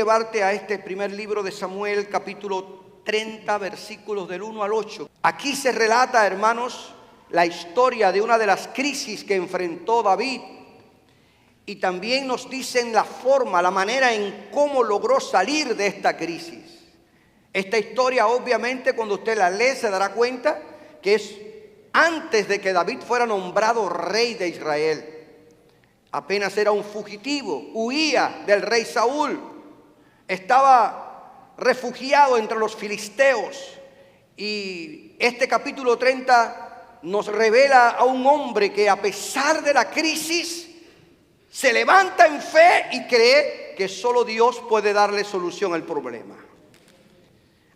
llevarte a este primer libro de Samuel, capítulo 30, versículos del 1 al 8. Aquí se relata, hermanos, la historia de una de las crisis que enfrentó David. Y también nos dicen la forma, la manera en cómo logró salir de esta crisis. Esta historia, obviamente, cuando usted la lee, se dará cuenta que es antes de que David fuera nombrado rey de Israel. Apenas era un fugitivo, huía del rey Saúl, estaba refugiado entre los filisteos. Y este capítulo 30 nos revela a un hombre que, a pesar de la crisis, se levanta en fe y cree que solo Dios puede darle solución al problema.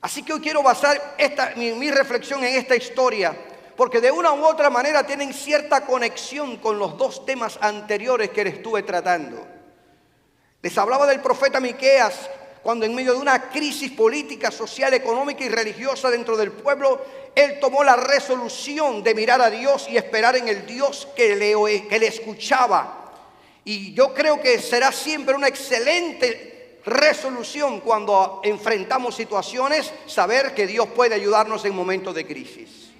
Así que hoy quiero basar mi reflexión en esta historia, porque de una u otra manera tienen cierta conexión con los dos temas anteriores que les estuve tratando. Les hablaba del profeta Miqueas, cuando en medio de una crisis política, social, económica y religiosa dentro del pueblo, él tomó la resolución de mirar a Dios y esperar en el Dios que le escuchaba. Y yo creo que será siempre una excelente resolución cuando enfrentamos situaciones, saber que Dios puede ayudarnos en momentos de crisis.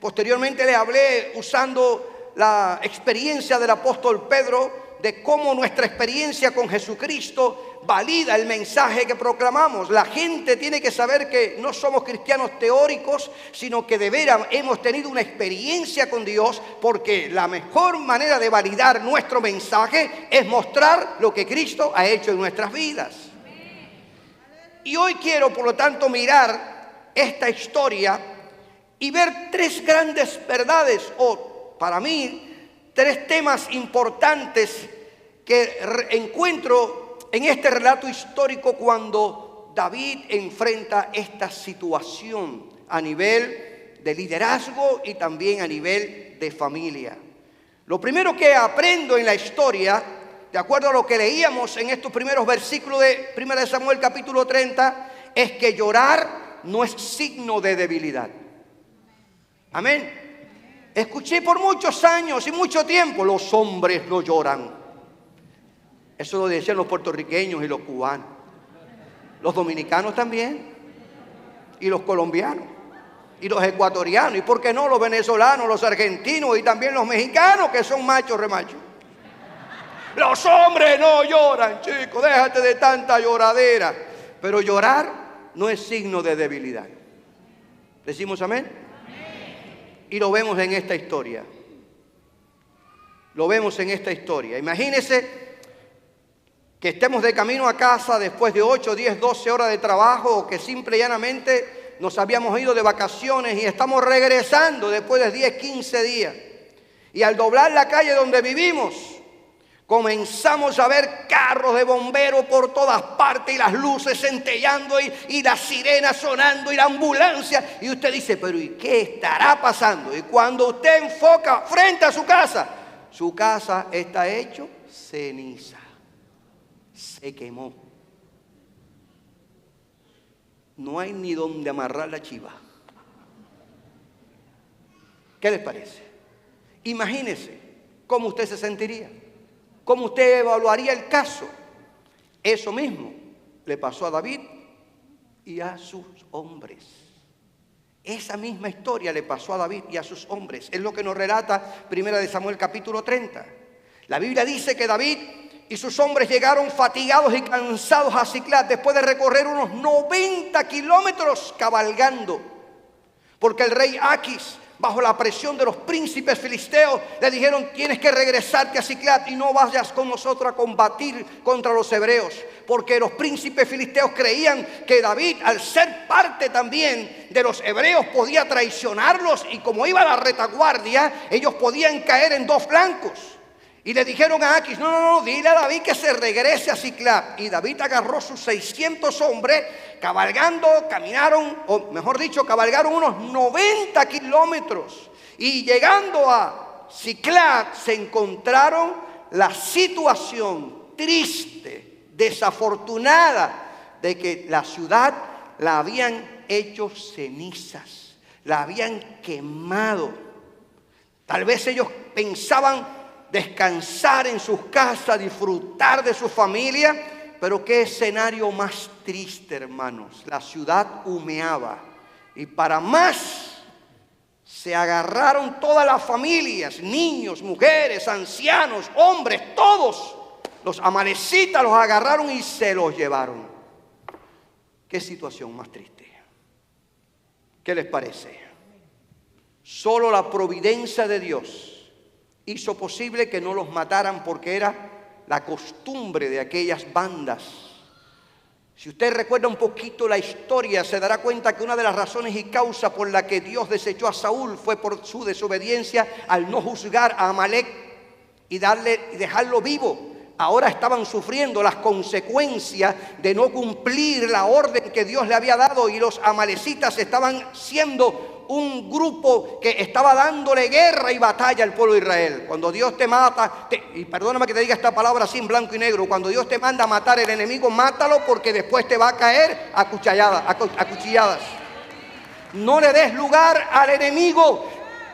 Posteriormente le hablé usando la experiencia del apóstol Pedro, de cómo nuestra experiencia con Jesucristo valida el mensaje que proclamamos. La gente tiene que saber que no somos cristianos teóricos, sino que de veras hemos tenido una experiencia con Dios, porque la mejor manera de validar nuestro mensaje es mostrar lo que Cristo ha hecho en nuestras vidas. Y hoy quiero, por lo tanto, mirar esta historia y ver tres grandes verdades, o para mí, tres temas importantes que encuentro en este relato histórico cuando David enfrenta esta situación a nivel de liderazgo y también a nivel de familia. Lo primero que aprendo en la historia, de acuerdo a lo que leíamos en estos primeros versículos de 1 Samuel capítulo 30, es que llorar no es signo de debilidad. Amén. Escuché por muchos años y mucho tiempo: los hombres no lloran. Eso lo decían los puertorriqueños y los cubanos. Los dominicanos también. Y los colombianos. Y los ecuatorianos. Y por qué no los venezolanos, los argentinos y también los mexicanos, que son machos remachos. Los hombres no lloran, chicos. Déjate de tanta lloradera. Pero llorar no es signo de debilidad. ¿Decimos amén? Y lo vemos en esta historia. Lo vemos en esta historia. Imagínense que estemos de camino a casa después de 8, 10, 12 horas de trabajo, o que simple y llanamente nos habíamos ido de vacaciones y estamos regresando después de 10, 15 días. Y al doblar la calle donde vivimos, comenzamos a ver carros de bomberos por todas partes y las luces centellando y las sirenas sonando y la ambulancia. Y usted dice: pero ¿y qué estará pasando? Y cuando usted enfoca frente a su casa está hecho ceniza. Se quemó. No hay ni donde amarrar la chiva. ¿Qué les parece? Imagínese cómo usted se sentiría. ¿Cómo usted evaluaría el caso? Eso mismo le pasó a David y a sus hombres. Esa misma historia le pasó a David y a sus hombres. Es lo que nos relata 1 Samuel capítulo 30. La Biblia dice que David y sus hombres llegaron fatigados y cansados a Siclag después de recorrer unos 90 kilómetros cabalgando. Porque el rey Aquis, bajo la presión de los príncipes filisteos, le dijeron: tienes que regresarte a Siclag y no vayas con nosotros a combatir contra los hebreos. Porque los príncipes filisteos creían que David, al ser parte también de los hebreos, podía traicionarlos, y como iba a la retaguardia, ellos podían caer en dos flancos. Y le dijeron a Aquis: no, dile a David que se regrese a Siclag. Y David agarró sus 600 hombres, cabalgaron unos 90 kilómetros. Y llegando a Siclag se encontraron la situación triste, desafortunada, de que la ciudad la habían hecho cenizas, la habían quemado. Tal vez ellos pensaban descansar en sus casas, disfrutar de su familia, Pero qué escenario más triste, hermanos. La ciudad humeaba. Y para más, se agarraron todas las familias, niños, mujeres, ancianos, hombres, todos. Los amalecitas los agarraron y se los llevaron. Qué situación más triste. ¿Qué les parece? Solo la providencia de Dios hizo posible que no los mataran, porque era la costumbre de aquellas bandas. Si usted recuerda un poquito la historia, se dará cuenta que una de las razones y causas por la que Dios desechó a Saúl fue por su desobediencia al no juzgar a Amalek y dejarlo vivo. Ahora estaban sufriendo las consecuencias de no cumplir la orden que Dios le había dado, y los amalecitas estaban siendo un grupo que estaba dándole guerra y batalla al pueblo de Israel. Cuando Dios te mata, y perdóname que te diga esta palabra así en blanco y negro, cuando Dios te manda a matar al enemigo, mátalo, porque después te va a caer a cuchilladas. No le des lugar al enemigo.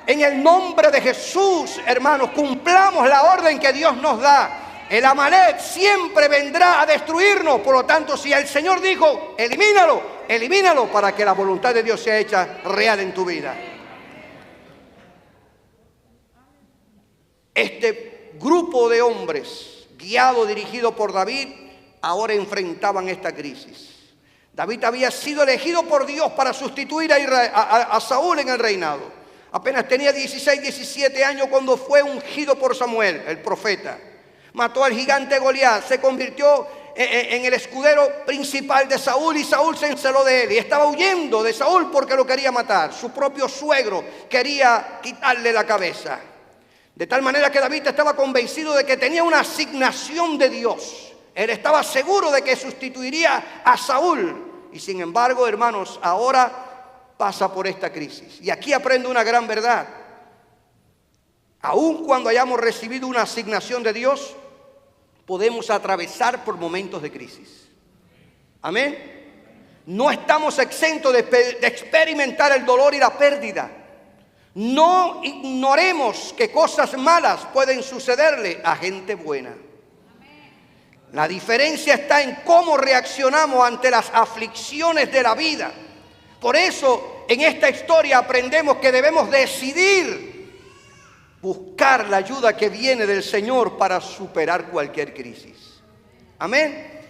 En el nombre de Jesús, hermanos, cumplamos la orden que Dios nos da. El Amalek siempre vendrá a destruirnos. Por lo tanto, si el Señor dijo, elimínalo para que la voluntad de Dios sea hecha real en tu vida. Este grupo de hombres, guiado, dirigido por David, ahora enfrentaban esta crisis. David había sido elegido por Dios para sustituir a Saúl en el reinado. Apenas tenía 16, 17 años cuando fue ungido por Samuel, el profeta. Mató al gigante Goliat, se convirtió en el escudero principal de Saúl, y Saúl se enceló de él y estaba huyendo de Saúl porque lo quería matar. Su propio suegro quería quitarle la cabeza. De tal manera que David estaba convencido de que tenía una asignación de Dios. Él estaba seguro de que sustituiría a Saúl. Y sin embargo, hermanos, ahora pasa por esta crisis. Y aquí aprende una gran verdad. Aun cuando hayamos recibido una asignación de Dios, podemos atravesar por momentos de crisis. Amén. No estamos exentos de experimentar el dolor y la pérdida. No ignoremos que cosas malas pueden sucederle a gente buena. La diferencia está en cómo reaccionamos ante las aflicciones de la vida. Por eso, en esta historia aprendemos que debemos decidir buscar la ayuda que viene del Señor para superar cualquier crisis. Amén.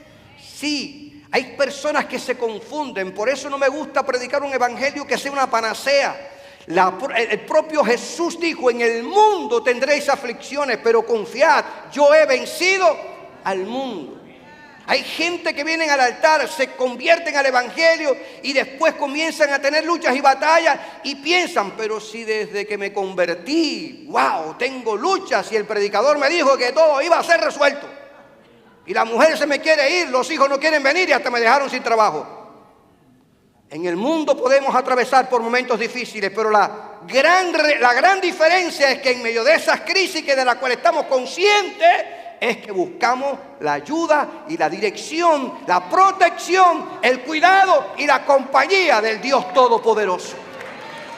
Sí, hay personas que se confunden. Por eso no me gusta predicar un evangelio que sea una panacea. El propio Jesús dijo: en el mundo tendréis aflicciones, pero confiad, yo he vencido al mundo. Hay gente que vienen al altar, se convierten al evangelio y después comienzan a tener luchas y batallas y piensan: pero si desde que me convertí, wow, tengo luchas, y el predicador me dijo que todo iba a ser resuelto, y la mujer se me quiere ir, los hijos no quieren venir y hasta me dejaron sin trabajo. En el mundo podemos atravesar por momentos difíciles, pero la gran diferencia es que en medio de esas crisis de las cuales estamos conscientes, es que buscamos la ayuda y la dirección, la protección, el cuidado y la compañía del Dios Todopoderoso.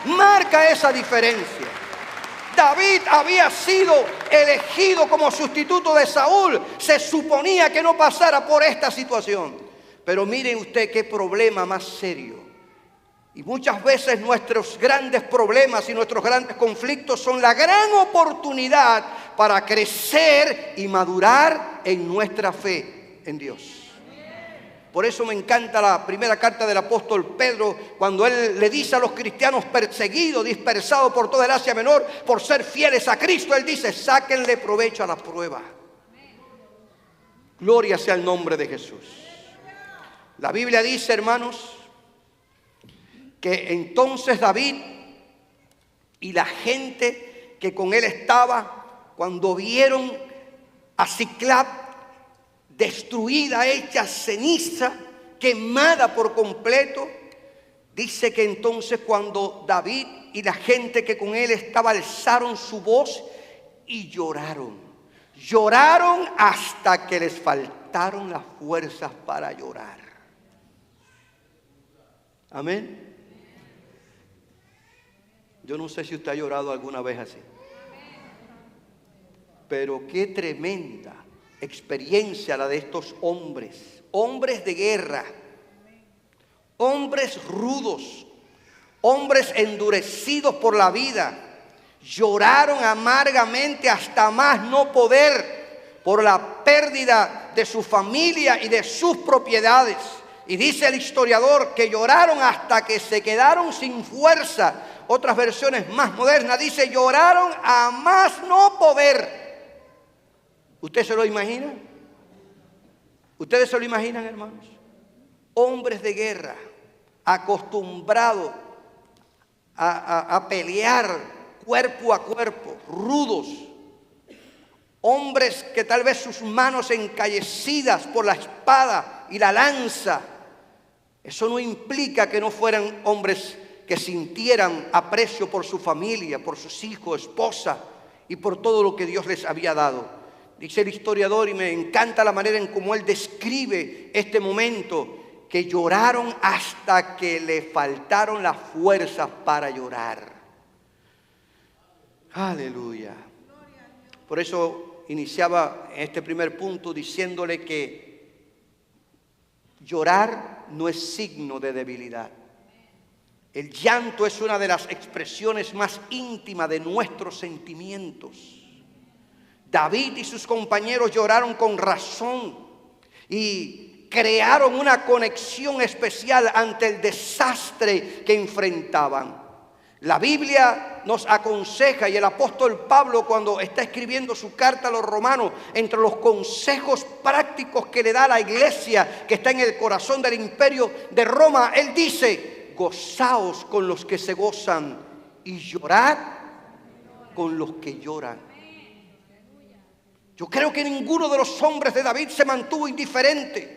Marca esa diferencia. David había sido elegido como sustituto de Saúl. Se suponía que no pasara por esta situación. Pero mire usted qué problema más serio. Y muchas veces nuestros grandes problemas y nuestros grandes conflictos son la gran oportunidad para crecer y madurar en nuestra fe en Dios. Por eso me encanta la primera carta del apóstol Pedro, cuando él le dice a los cristianos perseguidos, dispersados por toda el Asia Menor, por ser fieles a Cristo, él dice: sáquenle provecho a la prueba. Gloria sea el nombre de Jesús. La Biblia dice, hermanos, que entonces David y la gente que con él estaba, cuando vieron a Siclag destruida, hecha ceniza, quemada por completo, dice que entonces cuando David y la gente que con él estaba alzaron su voz y lloraron. Lloraron hasta que les faltaron las fuerzas para llorar. Amén. Yo no sé si usted ha llorado alguna vez así. Pero qué tremenda experiencia la de estos hombres, hombres de guerra, hombres rudos, hombres endurecidos por la vida. Lloraron amargamente hasta más no poder por la pérdida de su familia y de sus propiedades. Y dice el historiador que lloraron hasta que se quedaron sin fuerza. Otras versiones más modernas dice lloraron a más no poder. ¿Usted se lo imagina? ¿Ustedes se lo imaginan, hermanos? Hombres de guerra, acostumbrados a pelear cuerpo a cuerpo, rudos. Hombres que tal vez sus manos encallecidas por la espada y la lanza. Eso no implica que no fueran hombres que sintieran aprecio por su familia, por sus hijos, esposa y por todo lo que Dios les había dado. Dice el historiador, y me encanta la manera en cómo él describe este momento, que lloraron hasta que le faltaron las fuerzas para llorar. Aleluya. Por eso iniciaba este primer punto diciéndole que llorar no es signo de debilidad. El llanto es una de las expresiones más íntimas de nuestros sentimientos. David y sus compañeros lloraron con razón y crearon una conexión especial ante el desastre que enfrentaban. La Biblia nos aconseja, y el apóstol Pablo, cuando está escribiendo su carta a los romanos, entre los consejos prácticos que le da a la iglesia que está en el corazón del imperio de Roma, él dice: gozaos con los que se gozan y llorad con los que lloran. Yo creo que ninguno de los hombres de David se mantuvo indiferente.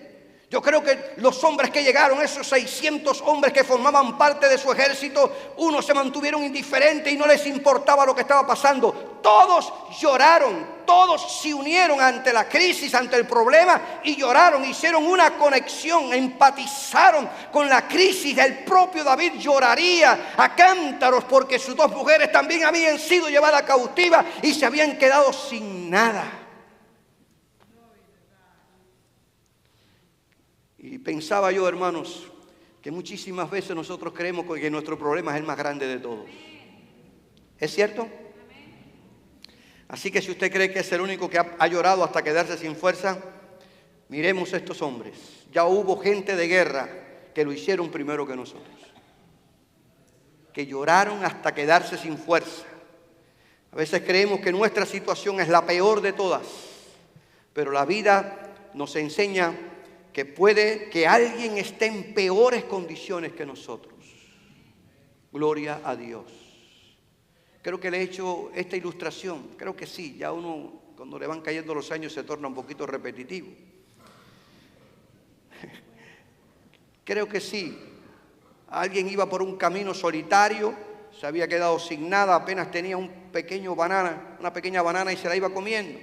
Yo creo que los hombres que llegaron, esos 600 hombres que formaban parte de su ejército, unos se mantuvieron indiferentes y no les importaba lo que estaba pasando. Todos lloraron, todos se unieron ante la crisis, ante el problema y lloraron, hicieron una conexión, empatizaron con la crisis. El propio David lloraría a cántaros porque sus dos mujeres también habían sido llevadas cautivas y se habían quedado sin nada. Y pensaba yo, hermanos, que muchísimas veces nosotros creemos que nuestro problema es el más grande de todos. ¿Es cierto? Así que si usted cree que es el único que ha llorado hasta quedarse sin fuerza, miremos a estos hombres. Ya hubo gente de guerra que lo hicieron primero que nosotros, que lloraron hasta quedarse sin fuerza. A veces creemos que nuestra situación es la peor de todas, pero la vida nos enseña que puede que alguien esté en peores condiciones que nosotros. Gloria a Dios. Creo que le he hecho esta ilustración. Creo que sí, ya uno cuando le van cayendo los años se torna un poquito repetitivo. Creo que sí. Alguien iba por un camino solitario, se había quedado sin nada, apenas tenía una pequeña banana y se la iba comiendo.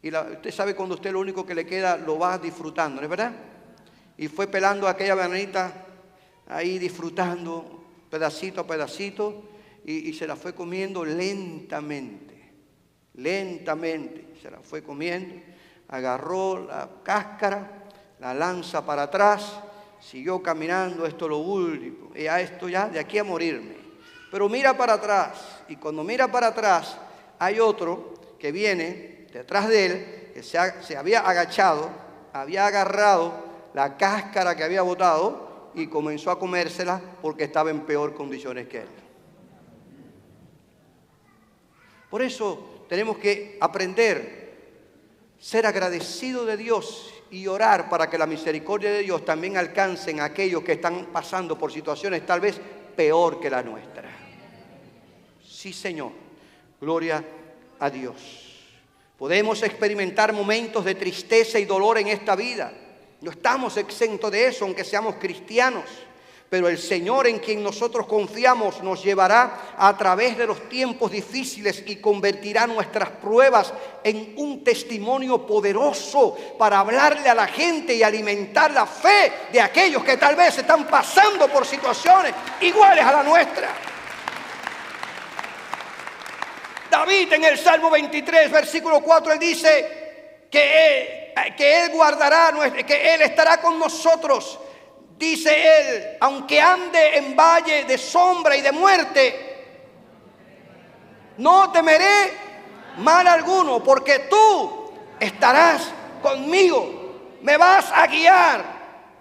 Y usted sabe cuando usted lo único que le queda lo va disfrutando, ¿no es verdad? Y fue pelando aquella bananita ahí, disfrutando pedacito a pedacito, y se la fue comiendo lentamente, se la fue comiendo, agarró la cáscara, la lanza para atrás, siguió caminando, esto es lo último, y a esto ya, de aquí a morirme. Pero mira para atrás, y cuando mira para atrás, hay otro que viene detrás de él, que se había agachado, había agarrado la cáscara que había botado y comenzó a comérsela porque estaba en peor condiciones que él. Por eso tenemos que aprender, ser agradecidos de Dios y orar para que la misericordia de Dios también alcance a aquellos que están pasando por situaciones tal vez peor que la nuestra. Sí, Señor, gloria a Dios. Podemos experimentar momentos de tristeza y dolor en esta vida. No estamos exentos de eso, aunque seamos cristianos. Pero el Señor en quien nosotros confiamos nos llevará a través de los tiempos difíciles y convertirá nuestras pruebas en un testimonio poderoso para hablarle a la gente y alimentar la fe de aquellos que tal vez están pasando por situaciones iguales a la nuestra. David en el Salmo 23, versículo 4, él dice: que Él guardará, que Él estará con nosotros. Dice Él, aunque ande en valle de sombra y de muerte, no temeré mal alguno, porque tú estarás conmigo. Me vas a guiar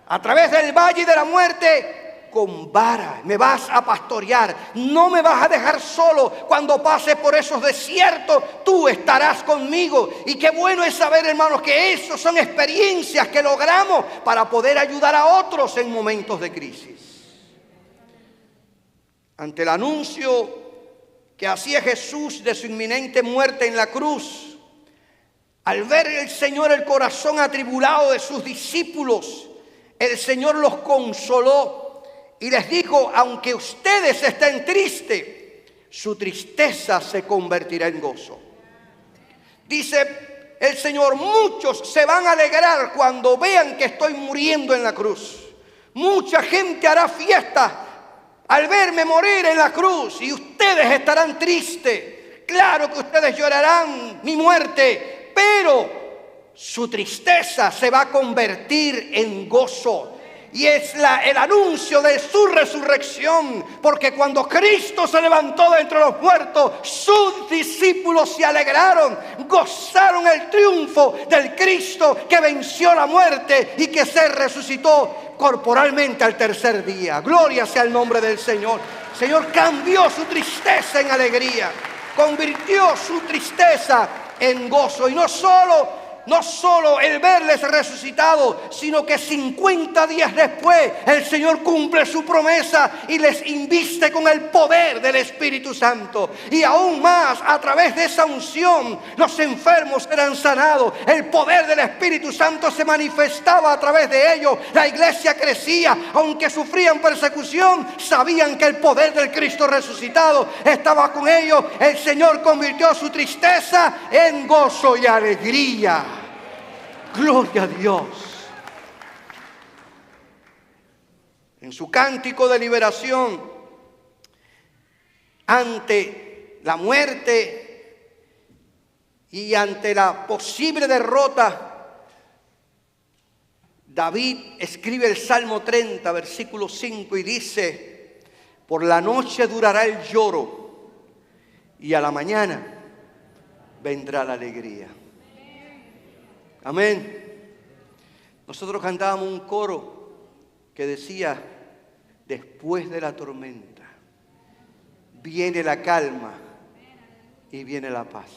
a través del valle de la muerte con vara, me vas a pastorear, no me vas a dejar solo cuando pase por esos desiertos, tú estarás conmigo. Y qué bueno es saber, hermanos, que esas son experiencias que logramos para poder ayudar a otros en momentos de crisis. Ante el anuncio que hacía Jesús de su inminente muerte en la cruz, al ver el Señor el corazón atribulado de sus discípulos, el Señor los consoló y les dijo: aunque ustedes estén tristes, su tristeza se convertirá en gozo. Dice el Señor: muchos se van a alegrar cuando vean que estoy muriendo en la cruz. Mucha gente hará fiesta al verme morir en la cruz, y ustedes estarán tristes. Claro que ustedes llorarán mi muerte, pero su tristeza se va a convertir en gozo. Y es el anuncio de su resurrección, porque cuando Cristo se levantó de entre los muertos, sus discípulos se alegraron, gozaron el triunfo del Cristo que venció la muerte y que se resucitó corporalmente al tercer día. Gloria sea el nombre del Señor. El Señor cambió su tristeza en alegría, convirtió su tristeza en gozo. Y no solo el verles resucitado, sino que 50 días después el Señor cumple su promesa y les inviste con el poder del Espíritu Santo. Y aún más, a través de esa unción, los enfermos eran sanados. El poder del Espíritu Santo se manifestaba a través de ellos. La iglesia crecía. Aunque sufrían persecución, sabían que el poder del Cristo resucitado estaba con ellos. El Señor convirtió su tristeza en gozo y alegría. Gloria a Dios. En su cántico de liberación ante la muerte y ante la posible derrota, David escribe el Salmo 30, versículo 5, y dice: por la noche durará el lloro y a la mañana vendrá la alegría. Amén. Nosotros cantábamos un coro que decía: después de la tormenta viene la calma y viene la paz.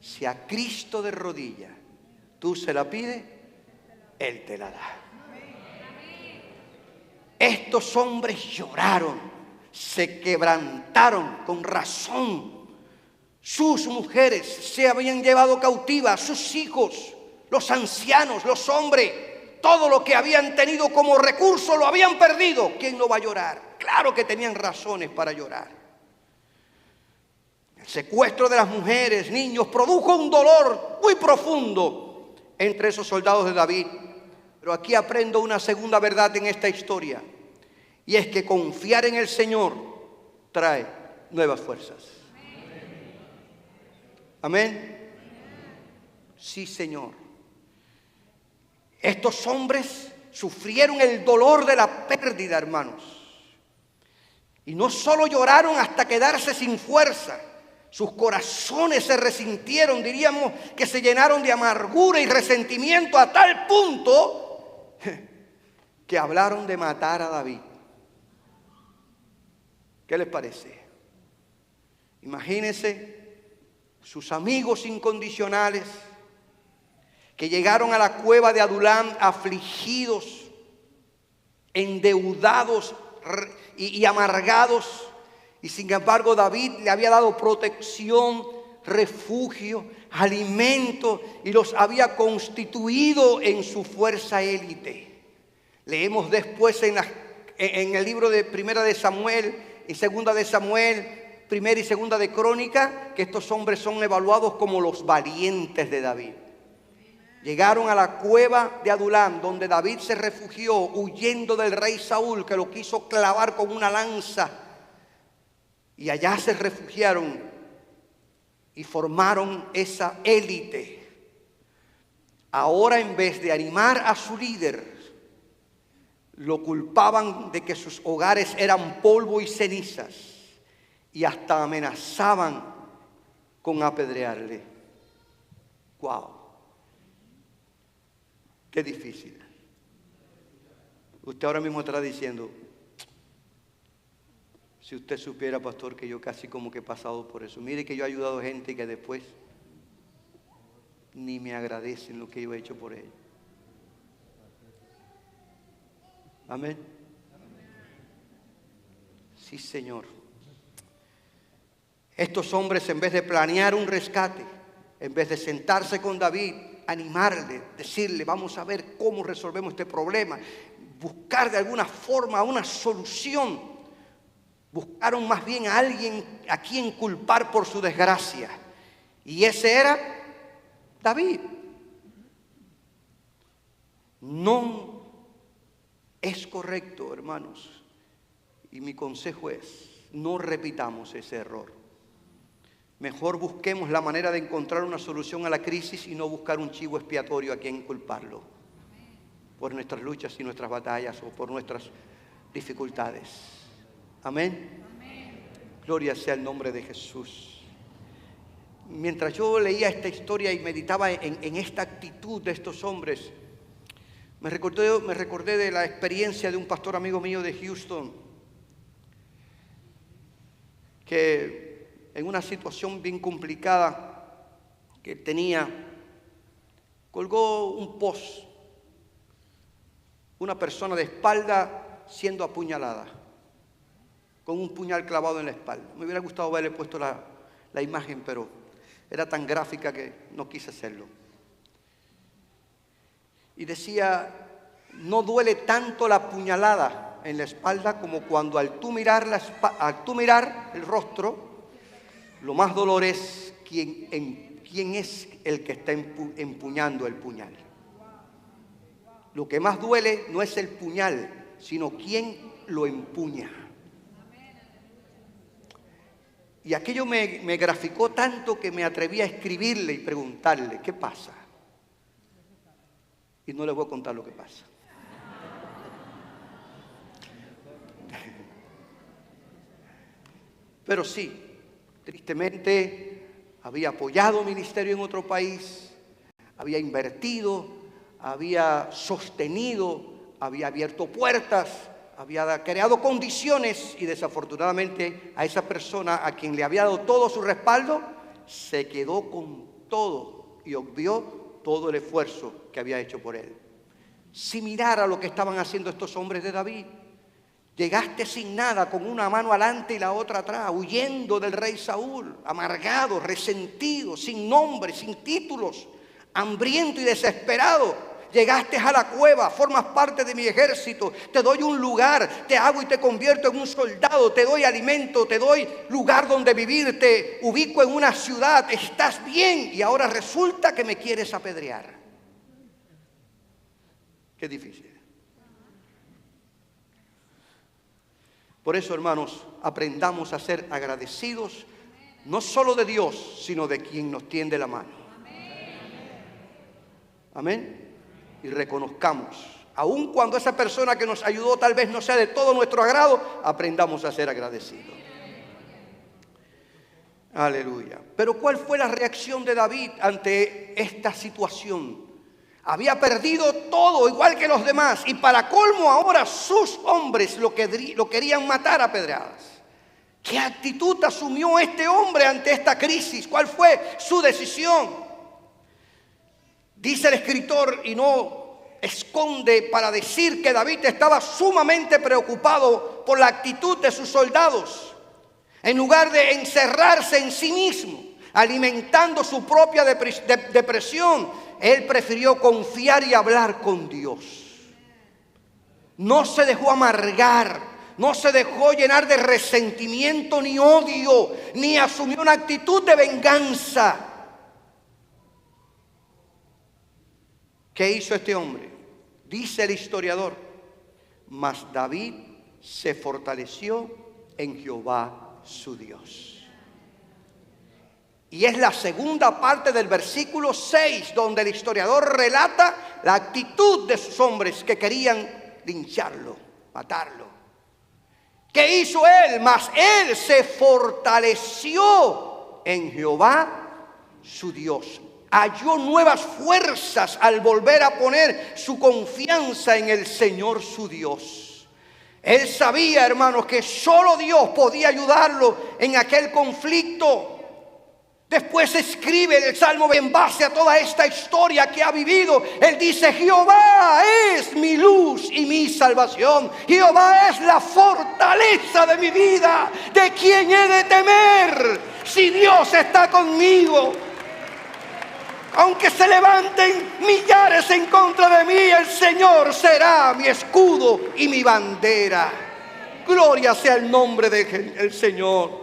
Si a Cristo de rodillas tú se la pides, Él te la da. Estos hombres lloraron, se quebrantaron con razón. Sus mujeres se habían llevado cautivas, sus hijos, los ancianos, los hombres, todo lo que habían tenido como recurso lo habían perdido. ¿Quién no va a llorar? Claro que tenían razones para llorar. El secuestro de las mujeres, niños, produjo un dolor muy profundo entre esos soldados de David. Pero aquí aprendo una segunda verdad en esta historia, y es que confiar en el Señor trae nuevas fuerzas. Amén. Sí, Señor. Estos hombres sufrieron el dolor de la pérdida, hermanos. Y no solo lloraron hasta quedarse sin fuerza, sus corazones se resintieron, diríamos que se llenaron de amargura y resentimiento a tal punto que hablaron de matar a David. ¿Qué les parece? Imagínense sus amigos incondicionales que llegaron a la cueva de Adulam afligidos, endeudados y amargados, y sin embargo David le había dado protección, refugio, alimento, y los había constituido en su fuerza élite. Leemos después en el libro de Primera de Samuel y Segunda de Samuel, Primera y Segunda de Crónica, que estos hombres son evaluados como los valientes de David. Llegaron a la cueva de Adulam, donde David se refugió huyendo del rey Saúl, que lo quiso clavar con una lanza. Y allá se refugiaron y formaron esa élite. Ahora, en vez de animar a su líder, lo culpaban de que sus hogares eran polvo y cenizas y hasta amenazaban con apedrearle. ¡Wow! ¡Qué difícil! Usted ahora mismo estará diciendo, si usted supiera, pastor, que yo casi como que he pasado por eso. Mire que yo he ayudado a gente que después ni me agradecen lo que yo he hecho por ellos. Amén. Sí, Señor. Estos hombres, en vez de planear un rescate, en vez de sentarse con David, animarle, decirle, vamos a ver cómo resolvemos este problema, buscar de alguna forma una solución, buscaron más bien a alguien a quien culpar por su desgracia. Y ese era David. No es correcto, hermanos. Y mi consejo es, no repitamos ese error. Mejor busquemos la manera de encontrar una solución a la crisis y no buscar un chivo expiatorio a quien culparlo por nuestras luchas y nuestras batallas o por nuestras dificultades. Amén. Amén. Gloria sea el nombre de Jesús. Mientras yo leía esta historia y meditaba en esta actitud de estos hombres, me recordé de la experiencia de un pastor amigo mío de Houston, que en una situación bien complicada que tenía, colgó un post, una persona de espalda siendo apuñalada, con un puñal clavado en la espalda. Me hubiera gustado haberle puesto la imagen, pero era tan gráfica que no quise hacerlo. Y decía, no duele tanto la puñalada en la espalda como cuando al tú mirar el rostro, lo más dolor es quién es el que está empuñando el puñal. Lo que más duele no es el puñal, sino quién lo empuña. Y aquello me graficó tanto que me atreví a escribirle y preguntarle, ¿qué pasa? Y no les voy a contar lo que pasa. Pero sí, tristemente había apoyado ministerio en otro país, había invertido, había sostenido, había abierto puertas, había creado condiciones y desafortunadamente a esa persona a quien le había dado todo su respaldo, se quedó con todo y obvió todo el esfuerzo que había hecho por él. Similar a lo que estaban haciendo estos hombres de David. Llegaste sin nada, con una mano adelante y la otra atrás, huyendo del rey Saúl, amargado, resentido, sin nombre, sin títulos, hambriento y desesperado. Llegaste a la cueva, formas parte de mi ejército, te doy un lugar, te hago y te convierto en un soldado, te doy alimento, te doy lugar donde vivir, te ubico en una ciudad, estás bien y ahora resulta que me quieres apedrear. Qué difícil. Por eso, hermanos, aprendamos a ser agradecidos, no solo de Dios, sino de quien nos tiende la mano. Amén. Y reconozcamos, aun cuando esa persona que nos ayudó tal vez no sea de todo nuestro agrado, aprendamos a ser agradecidos. Aleluya. Pero ¿cuál fue la reacción de David ante esta situación? Había perdido todo, igual que los demás, y para colmo ahora sus hombres lo querían matar a pedradas. ¿Qué actitud asumió este hombre ante esta crisis? ¿Cuál fue su decisión? Dice el escritor, y no esconde para decir que David estaba sumamente preocupado por la actitud de sus soldados. En lugar de encerrarse en sí mismo, alimentando su propia depresión, él prefirió confiar y hablar con Dios. No se dejó amargar, no se dejó llenar de resentimiento ni odio, ni asumió una actitud de venganza. ¿Qué hizo este hombre? Dice el historiador, mas David se fortaleció en Jehová su Dios. Y es la segunda parte del versículo 6, donde el historiador relata la actitud de sus hombres que querían lincharlo, matarlo. ¿Qué hizo él? Mas él se fortaleció en Jehová su Dios. Halló nuevas fuerzas al volver a poner su confianza en el Señor su Dios. Él sabía, hermanos, que solo Dios podía ayudarlo en aquel conflicto. Después escribe el Salmo en base a toda esta historia que ha vivido. Él dice: Jehová es mi luz y mi salvación. Jehová es la fortaleza de mi vida. ¿De quién he de temer si Dios está conmigo? Aunque se levanten millares en contra de mí, el Señor será mi escudo y mi bandera. Gloria sea el nombre del Señor.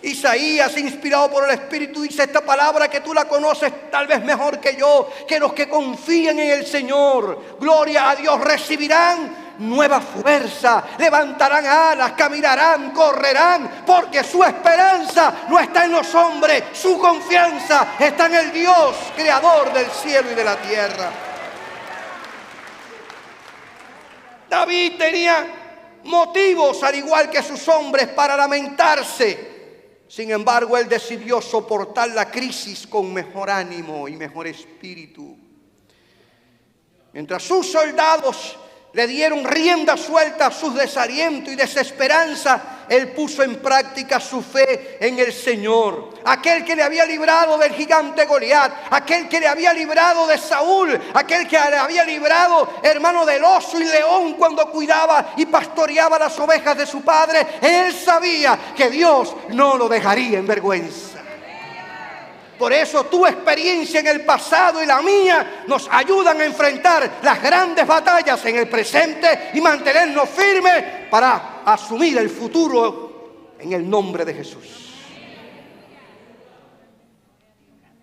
Isaías, inspirado por el Espíritu, dice esta palabra que tú la conoces tal vez mejor que yo: que los que confían en el Señor, gloria a Dios, recibirán nueva fuerza, levantarán alas, caminarán, correrán, porque su esperanza no está en los hombres, su confianza está en el Dios, creador del cielo y de la tierra. David tenía motivos, al igual que sus hombres, para lamentarse. Sin embargo, él decidió soportar la crisis con mejor ánimo y mejor espíritu. Mientras sus soldados le dieron rienda suelta a sus desalientos y desesperanza, él puso en práctica su fe en el Señor. Aquel que le había librado del gigante Goliat, aquel que le había librado de Saúl, aquel que le había librado, hermano, del oso y león cuando cuidaba y pastoreaba las ovejas de su padre. Él sabía que Dios no lo dejaría en vergüenza. Por eso tu experiencia en el pasado y la mía nos ayudan a enfrentar las grandes batallas en el presente y mantenernos firmes para asumir el futuro en el nombre de Jesús.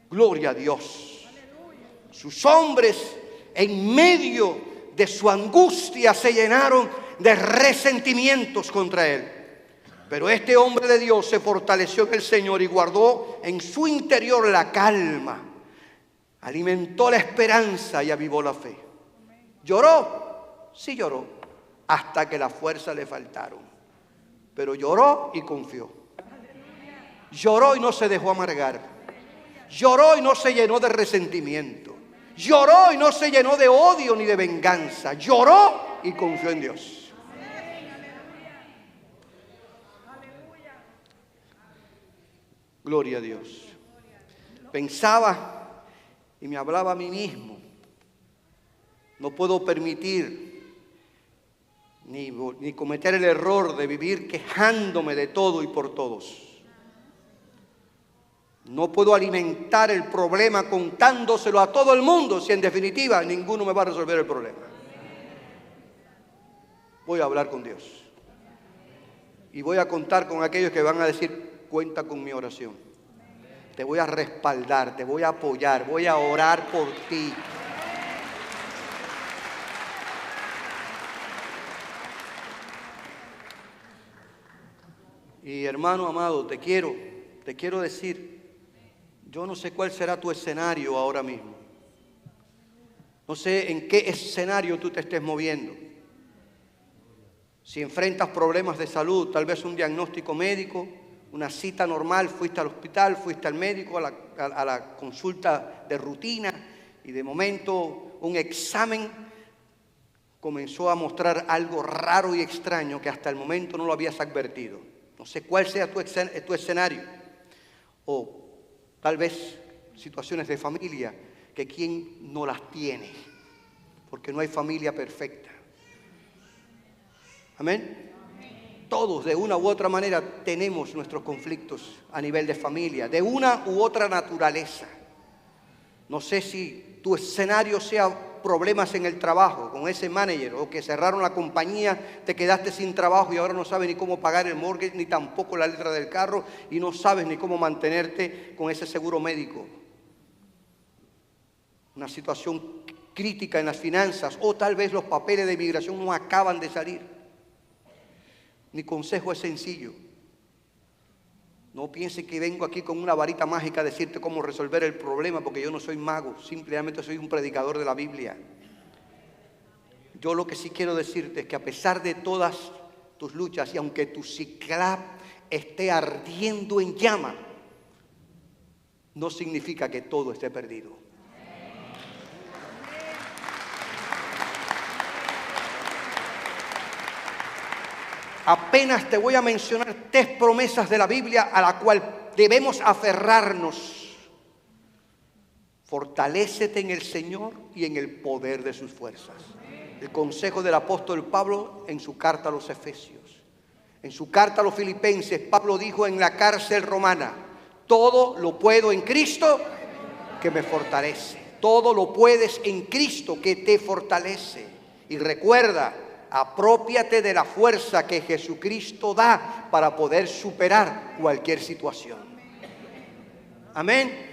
Gloria a Dios. Sus hombres, en medio de su angustia, se llenaron de resentimientos contra él. Pero este hombre de Dios se fortaleció en el Señor y guardó en su interior la calma. Alimentó la esperanza y avivó la fe. ¿Lloró? Sí lloró, hasta que las fuerzas le faltaron. Pero lloró y confió. Lloró y no se dejó amargar. Lloró y no se llenó de resentimiento. Lloró y no se llenó de odio ni de venganza. Lloró y confió en Dios. Gloria a Dios. Pensaba y me hablaba a mí mismo: no puedo permitir ni cometer el error de vivir quejándome de todo y por todos. No puedo alimentar el problema contándoselo a todo el mundo, si en definitiva ninguno me va a resolver el problema. Voy a hablar con Dios y voy a contar con aquellos que van a decir: cuenta con mi oración. Te voy a respaldar, te voy a apoyar, voy a orar por ti. Y hermano amado, te quiero decir, yo no sé cuál será tu escenario ahora mismo. No sé en qué escenario tú te estés moviendo. Si enfrentas problemas de salud, tal vez un diagnóstico médico, una cita normal, fuiste al hospital, fuiste al médico, a la consulta de rutina, y de momento un examen comenzó a mostrar algo raro y extraño que hasta el momento no lo habías advertido. No sé cuál sea tu escenario. O tal vez situaciones de familia que quien no las tiene, porque no hay familia perfecta. Amén. Todos de una u otra manera tenemos nuestros conflictos a nivel de familia, de una u otra naturaleza. No sé si tu escenario sea problemas en el trabajo con ese manager, o que cerraron la compañía, te quedaste sin trabajo y ahora no sabes ni cómo pagar el mortgage, ni tampoco la letra del carro, y no sabes ni cómo mantenerte con ese seguro médico. Una situación crítica en las finanzas, o tal vez los papeles de inmigración no acaban de salir. Mi consejo es sencillo: No piense que vengo aquí con una varita mágica a decirte cómo resolver el problema, porque yo no soy mago, simplemente soy un predicador de la Biblia. Yo lo que sí quiero decirte es que a pesar de todas tus luchas y aunque tu Ciclab esté ardiendo en llama, no significa que todo esté perdido. Apenas te voy a mencionar 3 promesas de la Biblia a la cual debemos aferrarnos. Fortalécete en el Señor y en el poder de sus fuerzas. El consejo del apóstol Pablo en su carta a los Efesios. En su carta a los Filipenses, Pablo dijo en la cárcel romana: todo lo puedo en Cristo que me fortalece. Todo lo puedes en Cristo que te fortalece. Y recuerda, aprópiate de la fuerza que Jesucristo da para poder superar cualquier situación. Amén.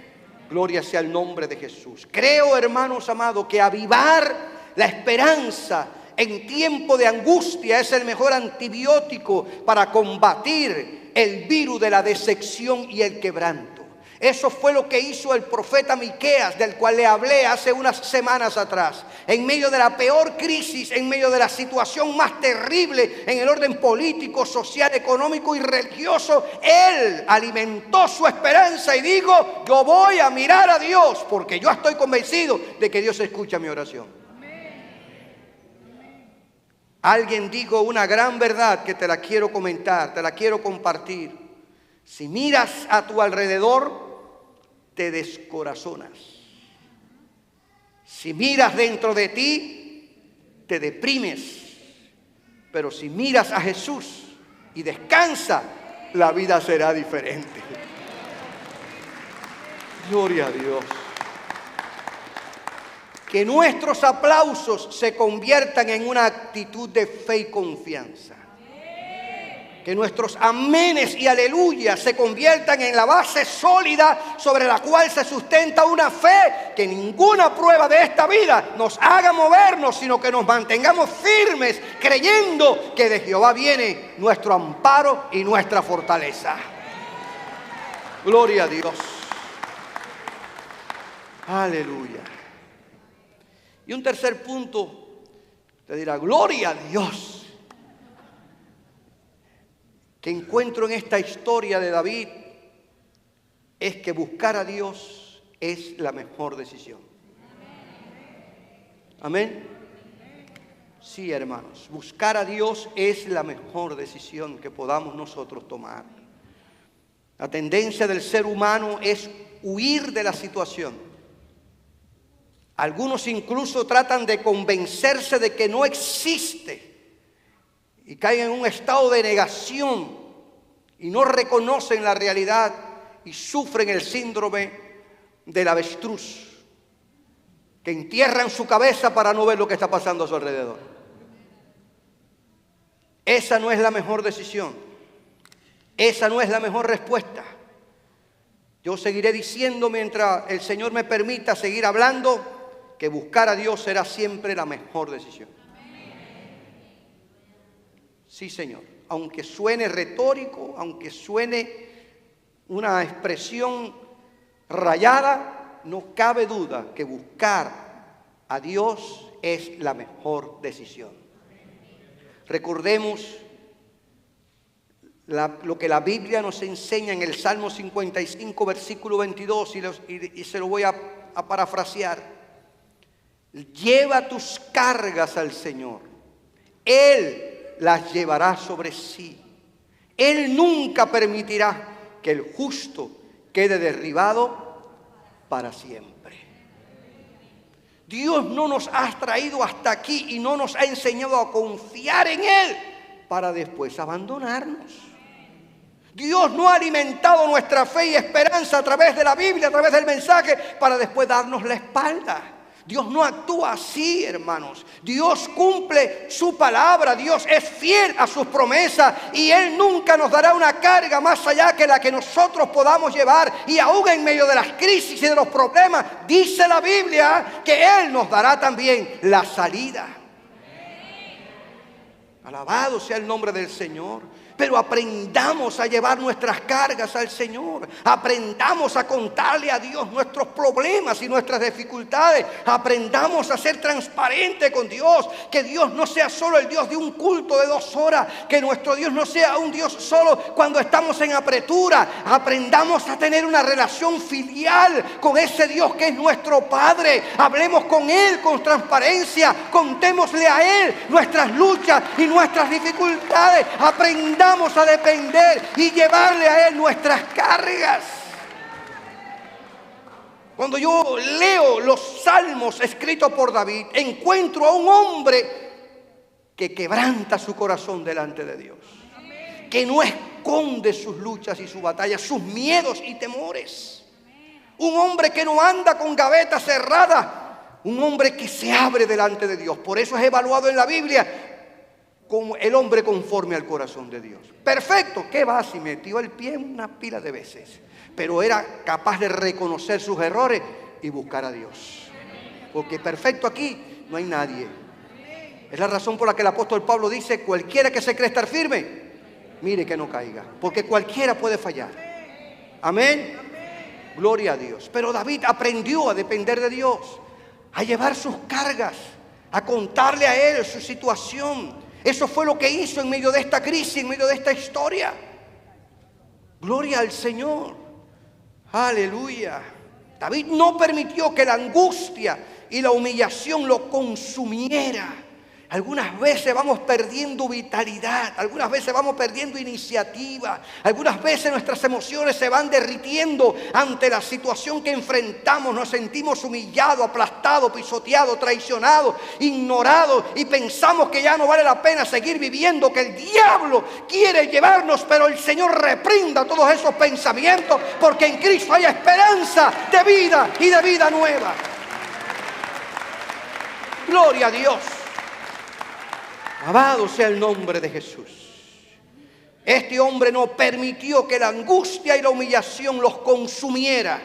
Gloria sea el nombre de Jesús. Creo, hermanos amados, que avivar la esperanza en tiempo de angustia es el mejor antibiótico para combatir el virus de la decepción y el quebranto. Eso fue lo que hizo el profeta Miqueas, del cual le hablé hace unas semanas atrás. En medio de la peor crisis, en medio de la situación más terrible en el orden político, social, económico y religioso, él alimentó su esperanza y dijo: yo voy a mirar a Dios, porque yo estoy convencido de que Dios escucha mi oración. Alguien dijo una gran verdad que te la quiero comentar, te la quiero compartir. Si miras a tu alrededor, te descorazonas. Si miras dentro de ti, te deprimes. Pero si miras a Jesús y descansa, la vida será diferente. Gloria a Dios. Que nuestros aplausos se conviertan en una actitud de fe y confianza. Que nuestros amenes y aleluyas se conviertan en la base sólida sobre la cual se sustenta una fe que ninguna prueba de esta vida nos haga movernos, sino que nos mantengamos firmes creyendo que de Jehová viene nuestro amparo y nuestra fortaleza. Gloria a Dios. Aleluya. Y un tercer punto, te dirá: gloria a Dios, que encuentro en esta historia de David, es que buscar a Dios es la mejor decisión. Amén. Sí, hermanos, buscar a Dios es la mejor decisión que podamos nosotros tomar. La tendencia del ser humano es huir de la situación. Algunos incluso tratan de convencerse de que no existe y caen en un estado de negación y no reconocen la realidad y sufren el síndrome del avestruz, que entierran su cabeza para no ver lo que está pasando a su alrededor. Esa no es la mejor decisión. Esa no es la mejor respuesta. Yo seguiré diciendo, mientras el Señor me permita seguir hablando, que buscar a Dios será siempre la mejor decisión. Sí, Señor. Aunque suene retórico, aunque suene una expresión rayada, no cabe duda que buscar a Dios es la mejor decisión. Recordemos lo que la Biblia nos enseña en el Salmo 55, versículo 22, y se lo voy a parafrasear. Lleva tus cargas al Señor. Él las llevará sobre sí. Él nunca permitirá que el justo quede derribado para siempre. Dios no nos ha traído hasta aquí y no nos ha enseñado a confiar en Él para después abandonarnos. Dios no ha alimentado nuestra fe y esperanza a través de la Biblia, a través del mensaje, para después darnos la espalda. Dios no actúa así, hermanos. Dios cumple su palabra. Dios es fiel a sus promesas y Él nunca nos dará una carga más allá que la que nosotros podamos llevar. Y aún en medio de las crisis y de los problemas, dice la Biblia que Él nos dará también la salida. Alabado sea el nombre del Señor. Pero aprendamos a llevar nuestras cargas al Señor. Aprendamos a contarle a Dios nuestros problemas y nuestras dificultades. Aprendamos a ser transparentes con Dios. Que Dios no sea solo el Dios de un culto de 2 horas. Que nuestro Dios no sea un Dios solo cuando estamos en apretura. Aprendamos a tener una relación filial con ese Dios que es nuestro Padre. Hablemos con Él con transparencia. Contémosle a Él nuestras luchas y nuestras dificultades. Aprendamos a depender y llevarle a Él nuestras cargas. Cuando yo leo los salmos escritos por David, encuentro a un hombre que quebranta su corazón delante de Dios, que no esconde sus luchas y sus batallas, sus miedos y temores. Un hombre que no anda con gaveta cerrada, un hombre que se abre delante de Dios. Por eso es evaluado en la Biblia como el hombre conforme al corazón de Dios. Perfecto, ¿qué va? Si metió el pie una pila de veces, pero era capaz de reconocer sus errores y buscar a Dios. Porque perfecto aquí no hay nadie. Es la razón por la que el apóstol Pablo dice: cualquiera que se cree estar firme, mire que no caiga, porque cualquiera puede fallar. Amén. Gloria a Dios. Pero David aprendió a depender de Dios, a llevar sus cargas, a contarle a Él su situación. Eso fue lo que hizo en medio de esta crisis, en medio de esta historia. Gloria al Señor. Aleluya. David no permitió que la angustia y la humillación lo consumiera. Algunas veces vamos perdiendo vitalidad, algunas veces vamos perdiendo iniciativa, algunas veces nuestras emociones se van derritiendo ante la situación que enfrentamos. Nos sentimos humillados, aplastados, pisoteados, traicionados, ignorados, y pensamos que ya no vale la pena seguir viviendo, que el diablo quiere llevarnos, pero el Señor reprenda todos esos pensamientos, porque en Cristo hay esperanza de vida y de vida nueva. Gloria a Dios. Alabado sea el nombre de Jesús. Este hombre no permitió que la angustia y la humillación los consumiera.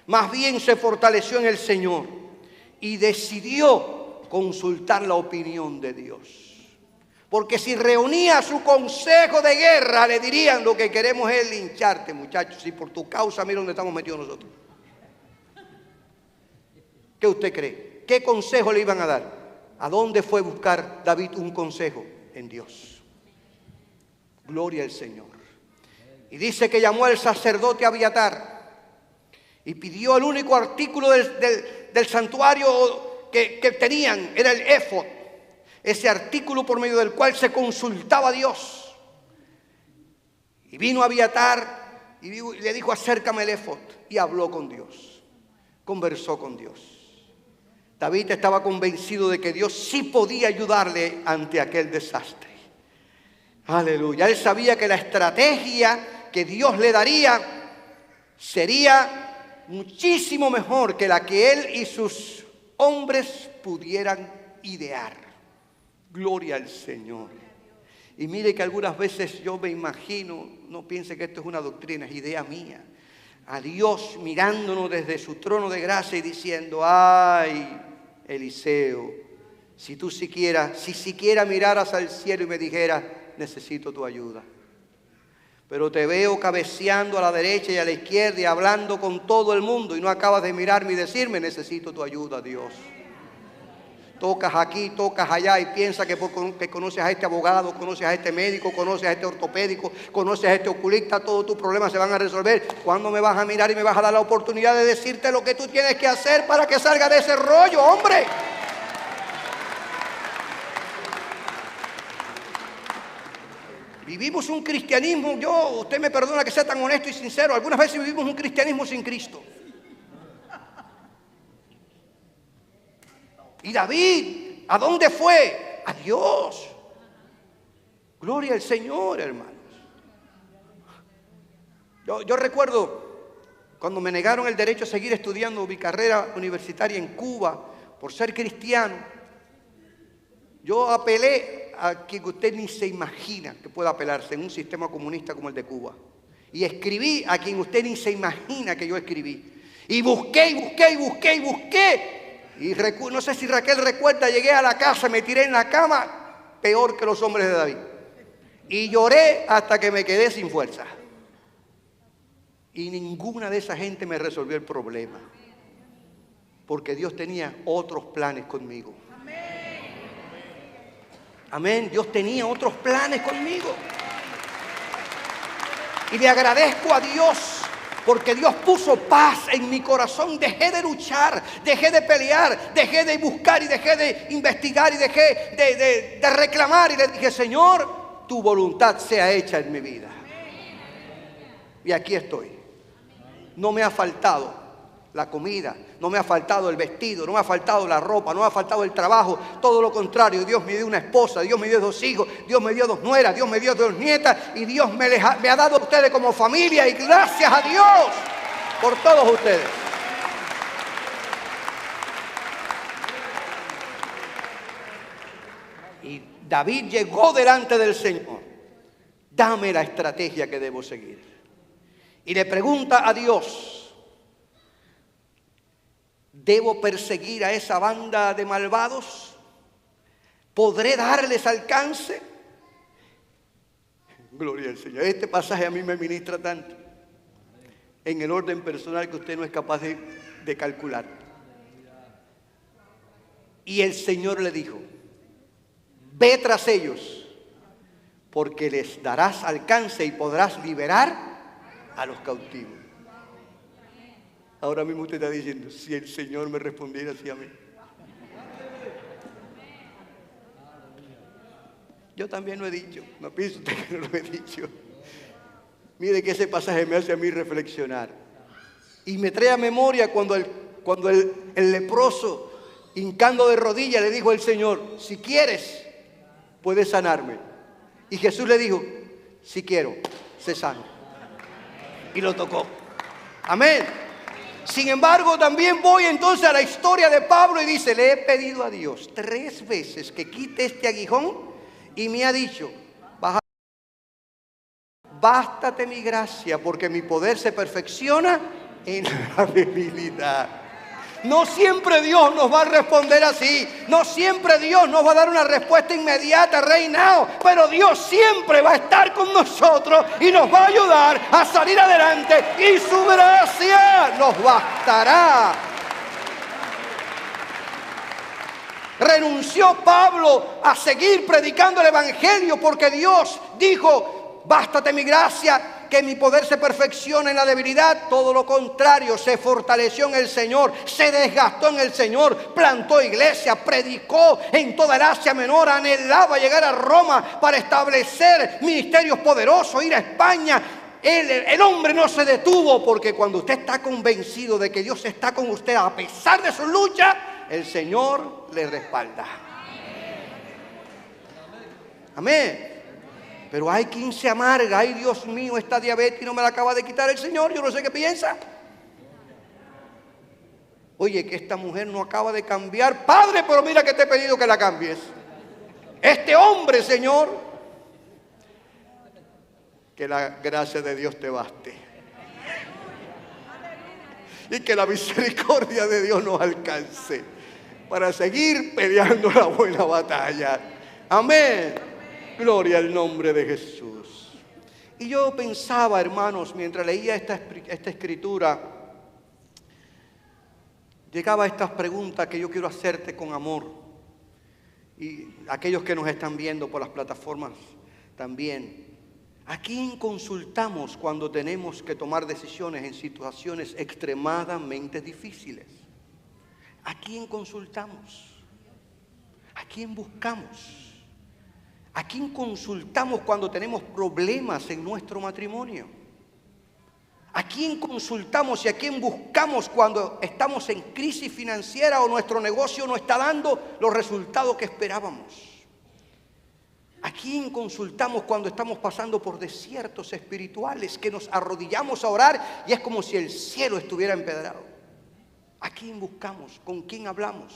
Más bien se fortaleció en el Señor y decidió consultar la opinión de Dios. Porque si reunía su consejo de guerra, le dirían: lo que queremos es lincharte, muchachos, y por tu causa mira dónde estamos metidos nosotros. ¿Qué usted cree? ¿Qué consejo le iban a dar? ¿A dónde fue buscar David un consejo? En Dios. Gloria al Señor. Y dice que llamó al sacerdote Abiatar y pidió el único artículo del santuario que tenían, era el éfod. Ese artículo por medio del cual se consultaba a Dios. Y vino Abiatar y le dijo: acércame el éfod. Y habló con Dios. Conversó con Dios. David estaba convencido de que Dios sí podía ayudarle ante aquel desastre. Aleluya. Él sabía que la estrategia que Dios le daría sería muchísimo mejor que la que él y sus hombres pudieran idear. Gloria al Señor. Y mire que algunas veces yo me imagino, no piense que esto es una doctrina, es idea mía, a Dios mirándonos desde su trono de gracia y diciendo: ay, Eliseo, si siquiera miraras al cielo y me dijeras: necesito tu ayuda. Pero te veo cabeceando a la derecha y a la izquierda y hablando con todo el mundo, y no acabas de mirarme y decirme: necesito tu ayuda, Dios. Tocas aquí, tocas allá y piensas que conoces a este abogado, conoces a este médico, conoces a este ortopédico, conoces a este oculista, todos tus problemas se van a resolver. ¿Cuándo me vas a mirar y me vas a dar la oportunidad de decirte lo que tú tienes que hacer para que salga de ese rollo, hombre? Vivimos un cristianismo, usted me perdona que sea tan honesto y sincero, algunas veces vivimos un cristianismo sin Cristo. Y David, ¿a dónde fue? A Dios. Gloria al Señor, hermanos. Yo recuerdo cuando me negaron el derecho a seguir estudiando mi carrera universitaria en Cuba por ser cristiano. Yo apelé a quien usted ni se imagina que pueda apelarse en un sistema comunista como el de Cuba. Y escribí a quien usted ni se imagina que yo escribí. Y busqué, y busqué, y busqué, y busqué. Y no sé si Raquel recuerda, llegué a la casa, me tiré en la cama, peor que los hombres de David. Y lloré hasta que me quedé sin fuerza. Y ninguna de esa gente me resolvió el problema. Porque Dios tenía otros planes conmigo. Amén. Dios tenía otros planes conmigo. Y le agradezco a Dios porque Dios puso paz en mi corazón. Dejé de luchar, dejé de pelear, dejé de buscar y dejé de investigar y dejé de reclamar. Y le dije, Señor, tu voluntad sea hecha en mi vida. Y aquí estoy. No me ha faltado la comida, no me ha faltado el vestido, no me ha faltado la ropa, no me ha faltado el trabajo. Todo lo contrario, Dios me dio una esposa, Dios me dio 2 hijos, Dios me dio 2 nueras, Dios me dio 2 nietas y Dios me ha dado a ustedes como familia. Y gracias a Dios por todos ustedes. Y David llegó delante del Señor. Dame la estrategia que debo seguir. Y le pregunta a Dios, ¿debo perseguir a esa banda de malvados? ¿Podré darles alcance? Gloria al Señor. Este pasaje a mí me ministra tanto en el orden personal que usted no es capaz de calcular. Y el Señor le dijo, ve tras ellos, porque les darás alcance y podrás liberar a los cautivos. Ahora mismo usted está diciendo, si el Señor me respondiera así a mí. Yo también lo he dicho, no piense usted que no lo he dicho. Mire que ese pasaje me hace a mí reflexionar. Y me trae a memoria cuando el leproso, hincando de rodillas, le dijo al Señor, si quieres, puedes sanarme. Y Jesús le dijo, si quiero, sé sano. Y lo tocó. Amén. Sin embargo, también voy entonces a la historia de Pablo y dice, le he pedido a Dios 3 veces que quite este aguijón y me ha dicho, bástate mi gracia porque mi poder se perfecciona en la debilidad. No siempre Dios nos va a responder así. No siempre Dios nos va a dar una respuesta inmediata, reinado. Pero Dios siempre va a estar con nosotros y nos va a ayudar a salir adelante. Y su gracia nos bastará. Renunció Pablo a seguir predicando el evangelio porque Dios dijo, bástate mi gracia, que mi poder se perfecciona en la debilidad. Todo lo contrario, se fortaleció en el Señor, se desgastó en el Señor, plantó iglesia, predicó en toda el Asia Menor, anhelaba llegar a Roma para establecer ministerios poderosos, ir a España. El hombre no se detuvo, porque cuando usted está convencido de que Dios está con usted a pesar de su lucha, el Señor le respalda. Amén. Pero hay quien se amarga, ay Dios mío, esta diabetes no me la acaba de quitar el Señor, yo no sé qué piensa. Oye, que esta mujer no acaba de cambiar, Padre, pero mira que te he pedido que la cambies. Este hombre, Señor, que la gracia de Dios te baste. Y que la misericordia de Dios nos alcance para seguir peleando la buena batalla. Amén. Gloria al nombre de Jesús. Y yo pensaba, hermanos, mientras leía esta escritura, llegaba a estas preguntas que yo quiero hacerte con amor. Y aquellos que nos están viendo por las plataformas también. ¿A quién consultamos cuando tenemos que tomar decisiones en situaciones extremadamente difíciles? ¿A quién consultamos? ¿A quién buscamos? ¿A quién consultamos cuando tenemos problemas en nuestro matrimonio? ¿A quién consultamos y a quién buscamos cuando estamos en crisis financiera o nuestro negocio no está dando los resultados que esperábamos? ¿A quién consultamos cuando estamos pasando por desiertos espirituales que nos arrodillamos a orar y es como si el cielo estuviera empedrado? ¿A quién buscamos? ¿Con quién hablamos?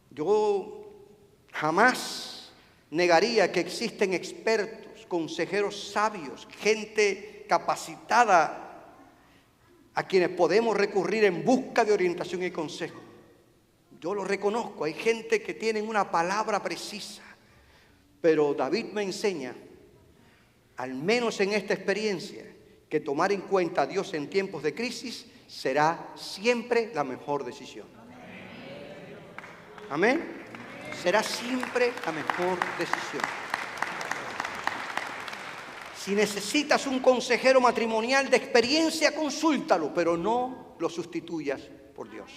Yo jamás negaría que existen expertos, consejeros sabios, gente capacitada a quienes podemos recurrir en busca de orientación y consejo. Yo lo reconozco, hay gente que tiene una palabra precisa. Pero David me enseña, al menos en esta experiencia, que tomar en cuenta a Dios en tiempos de crisis será siempre la mejor decisión. Amén. Será siempre la mejor decisión. Si necesitas un consejero matrimonial de experiencia, consúltalo, pero no lo sustituyas por Dios.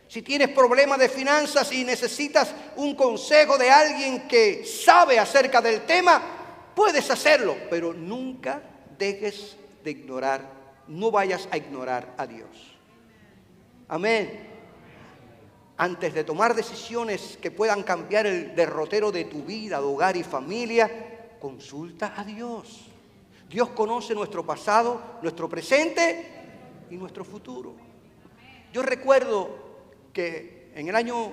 Si tienes problemas de finanzas y necesitas un consejo de alguien que sabe acerca del tema, puedes hacerlo, pero nunca dejes de ignorar, no vayas a ignorar a Dios. Amén. Antes de tomar decisiones que puedan cambiar el derrotero de tu vida, de hogar y familia, consulta a Dios. Dios conoce nuestro pasado, nuestro presente y nuestro futuro. Yo recuerdo que en el año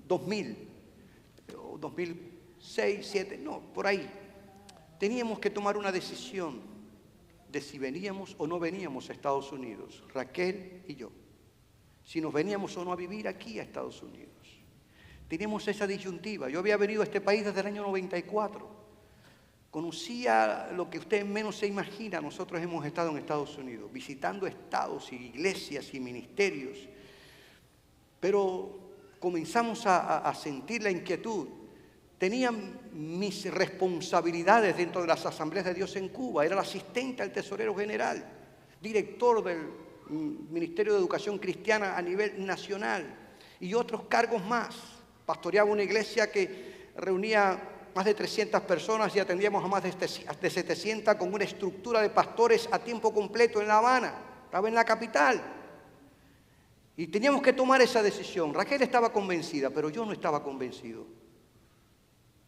2000, o 2006, 2007, no, por ahí, teníamos que tomar una decisión de si veníamos o no veníamos a Estados Unidos, Raquel y yo. Si nos veníamos o no a vivir aquí a Estados Unidos. Teníamos esa disyuntiva. Yo había venido a este país desde el año 94. Conocía lo que usted menos se imagina. Nosotros hemos estado en Estados Unidos, visitando estados y iglesias y ministerios. Pero comenzamos a sentir la inquietud. Tenía mis responsabilidades dentro de las Asambleas de Dios en Cuba. Era el asistente al tesorero general, director del Ministerio de Educación Cristiana a nivel nacional y otros cargos más. Pastoreaba una iglesia que reunía más de 300 personas y atendíamos a más de 700 con una estructura de pastores a tiempo completo en La Habana. Estaba en la capital. Y teníamos que tomar esa decisión. Raquel estaba convencida, pero yo no estaba convencido.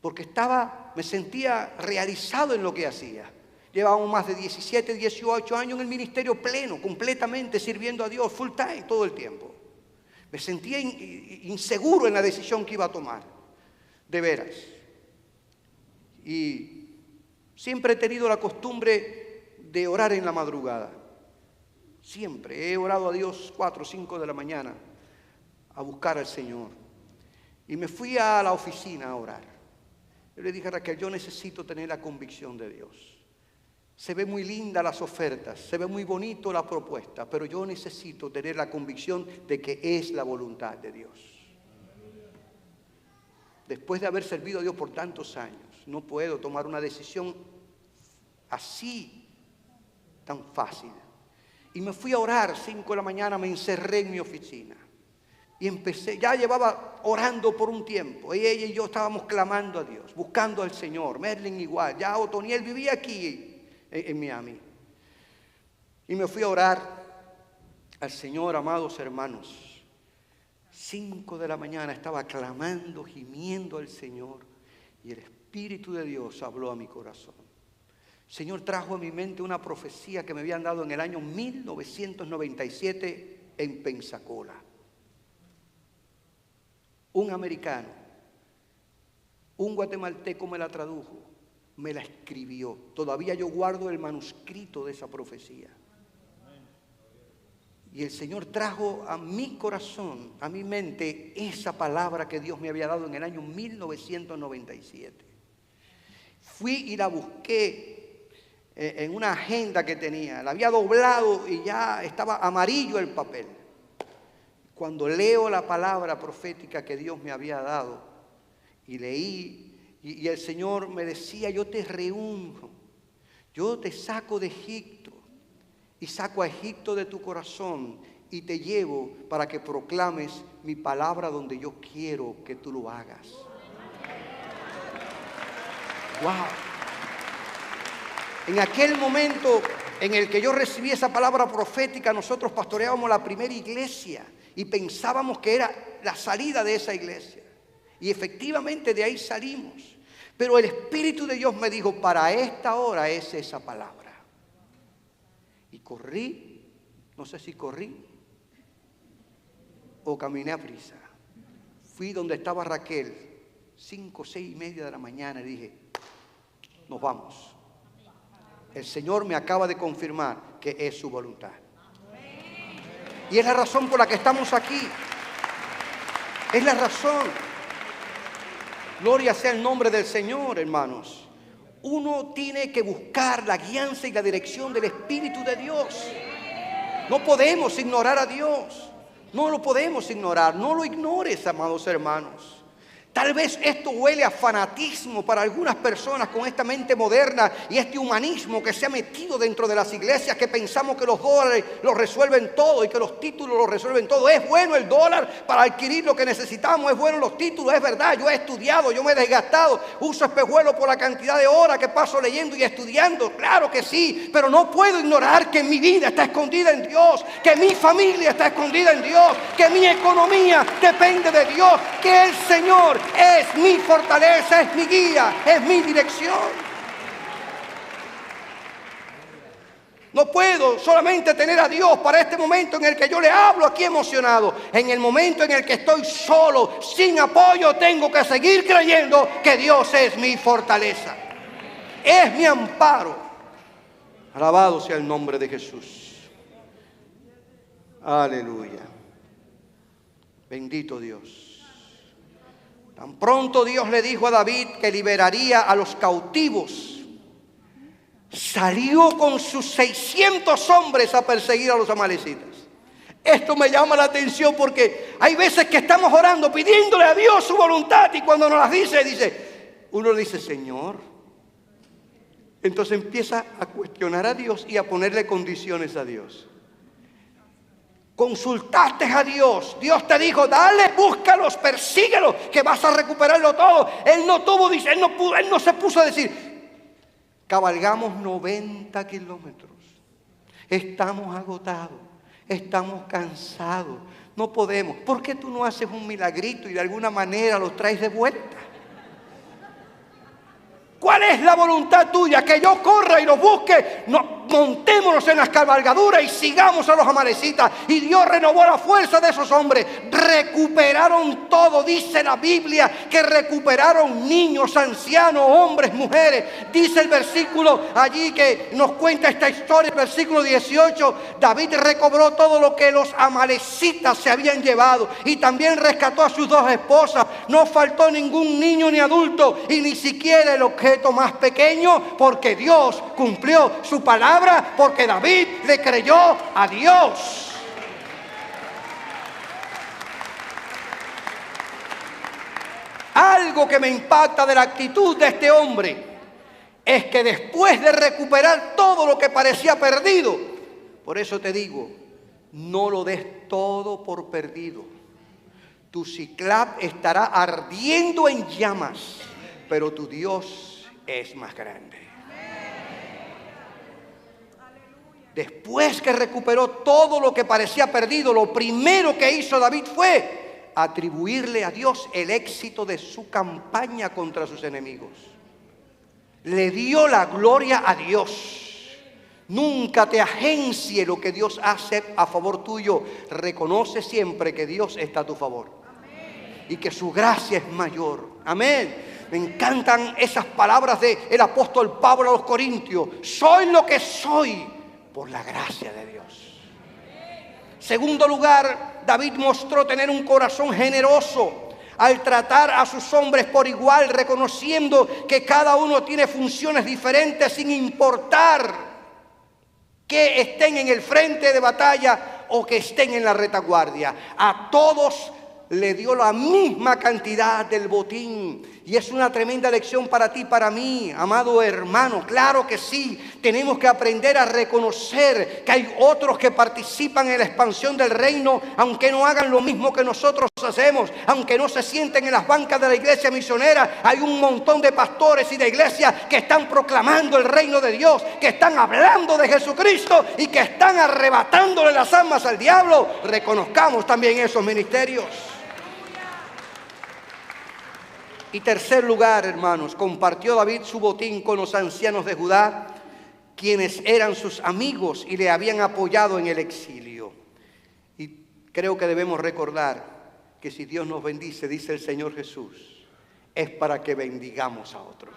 Porque me sentía realizado en lo que hacía. Llevábamos más de 17, 18 años en el ministerio pleno, completamente sirviendo a Dios, full time, todo el tiempo. Me sentía inseguro en la decisión que iba a tomar, de veras. Y siempre he tenido la costumbre de orar en la madrugada. Siempre he orado a Dios 4 o 5 de la mañana a buscar al Señor. Y me fui a la oficina a orar. Yo le dije a Raquel, yo necesito tener la convicción de Dios. Se ve muy linda las ofertas, se ve muy bonito la propuesta, pero yo necesito tener la convicción de que es la voluntad de Dios. Después de haber servido a Dios por tantos años, no puedo tomar una decisión así, tan fácil. Y me fui a orar 5 de la mañana, me encerré en mi oficina. Y empecé, ya llevaba orando por un tiempo. Ella y yo estábamos clamando a Dios, buscando al Señor. Merlin igual, ya Otoniel vivía aquí en Miami. Y me fui a orar al Señor, amados hermanos. 5 de la mañana estaba clamando, gimiendo al Señor. Y el Espíritu de Dios habló a mi corazón. El Señor trajo a mi mente una profecía que me habían dado en el año 1997 en Pensacola. Un americano, un guatemalteco me la tradujo, me la escribió. Todavía yo guardo el manuscrito de esa profecía. Y el Señor trajo a mi corazón, a mi mente, esa palabra que Dios me había dado en el año 1997. Fui y la busqué en una agenda que tenía. La había doblado y ya estaba amarillo el papel. Cuando leo la palabra profética que Dios me había dado y leí, y el Señor me decía, yo te reúno, yo te saco de Egipto y saco a Egipto de tu corazón y te llevo para que proclames mi palabra donde yo quiero que tú lo hagas. ¡Wow! En aquel momento en el que yo recibí esa palabra profética, nosotros pastoreábamos la primera iglesia y pensábamos que era la salida de esa iglesia. Y efectivamente de ahí salimos. Pero el Espíritu de Dios me dijo, para esta hora es esa palabra. Y corrí, no sé si corrí o caminé a prisa. Fui donde estaba Raquel, 5, 6 y media de la mañana, y dije, nos vamos. El Señor me acaba de confirmar que es su voluntad. Y es la razón por la que estamos aquí. Es la razón. Gloria sea el nombre del Señor, hermanos. Uno tiene que buscar la guianza y la dirección del Espíritu de Dios. No podemos ignorar a Dios. No lo podemos ignorar. No lo ignores, amados hermanos. Tal vez esto huele a fanatismo para algunas personas con esta mente moderna y este humanismo que se ha metido dentro de las iglesias, que pensamos que los dólares lo resuelven todo y que los títulos lo resuelven todo. Es bueno el dólar para adquirir lo que necesitamos, es bueno los títulos, es verdad. Yo he estudiado, yo me he desgastado, uso espejuelos por la cantidad de horas que paso leyendo y estudiando. Claro que sí, pero no puedo ignorar que mi vida está escondida en Dios, que mi familia está escondida en Dios, que mi economía depende de Dios, que el Señor es mi fortaleza, es mi guía, es mi dirección. No puedo solamente tener a Dios para este momento en el que yo le hablo aquí emocionado. En el momento en el que estoy solo, sin apoyo, tengo que seguir creyendo que Dios es mi fortaleza. Es mi amparo. Alabado sea el nombre de Jesús. Aleluya. Bendito Dios. Tan pronto Dios le dijo a David que liberaría a los cautivos, salió con sus 600 hombres a perseguir a los amalecitas. Esto me llama la atención porque hay veces que estamos orando, pidiéndole a Dios su voluntad, y cuando nos las uno dice, Señor. Entonces empieza a cuestionar a Dios y a ponerle condiciones a Dios. Consultaste a Dios, Dios te dijo, dale, búscalos, persíguelos, que vas a recuperarlo todo. Él no se puso a decir, cabalgamos 90 kilómetros, estamos agotados, estamos cansados, no podemos. ¿Por qué tú no haces un milagrito y de alguna manera los traes de vuelta? ¿Cuál es la voluntad tuya? Que yo corra y los busque. No, montémonos en las cabalgaduras y sigamos a los amalecitas. Y Dios renovó la fuerza de esos hombres. Recuperaron todo. Dice la Biblia que recuperaron niños, ancianos, hombres, mujeres. Dice el versículo allí que nos cuenta esta historia, el versículo 18. David recobró todo lo que los amalecitas se habían llevado. Y también rescató a sus 2 esposas. No faltó ningún niño ni adulto. Y ni siquiera el objeto más pequeño, porque Dios cumplió su palabra, porque David le creyó a Dios. Algo que me impacta de la actitud de este hombre es que después de recuperar todo lo que parecía perdido, por eso te digo, no lo des todo por perdido. Tu Ciclab estará ardiendo en llamas, pero tu Dios es más grande. Después que recuperó todo lo que parecía perdido, lo primero que hizo David fue atribuirle a Dios el éxito de su campaña contra sus enemigos. Le dio la gloria a Dios. Nunca te agencie lo que Dios hace a favor tuyo. Reconoce siempre que Dios está a tu favor y que su gracia es mayor. Amén. Me encantan esas palabras del apóstol Pablo a los Corintios. Soy lo que soy por la gracia de Dios. Segundo lugar, David mostró tener un corazón generoso al tratar a sus hombres por igual, reconociendo que cada uno tiene funciones diferentes sin importar que estén en el frente de batalla o que estén en la retaguardia. A todos le dio la misma cantidad del botín. Y es una tremenda lección para ti, para mí, amado hermano. Claro que sí, tenemos que aprender a reconocer que hay otros que participan en la expansión del reino, aunque no hagan lo mismo que nosotros hacemos, aunque no se sienten en las bancas de la iglesia misionera. Hay un montón de pastores y de iglesias que están proclamando el reino de Dios, que están hablando de Jesucristo y que están arrebatándole las almas al diablo. Reconozcamos también esos ministerios. Y tercer lugar, hermanos, compartió David su botín con los ancianos de Judá, quienes eran sus amigos y le habían apoyado en el exilio. Y creo que debemos recordar que si Dios nos bendice, dice el Señor Jesús, es para que bendigamos a otros.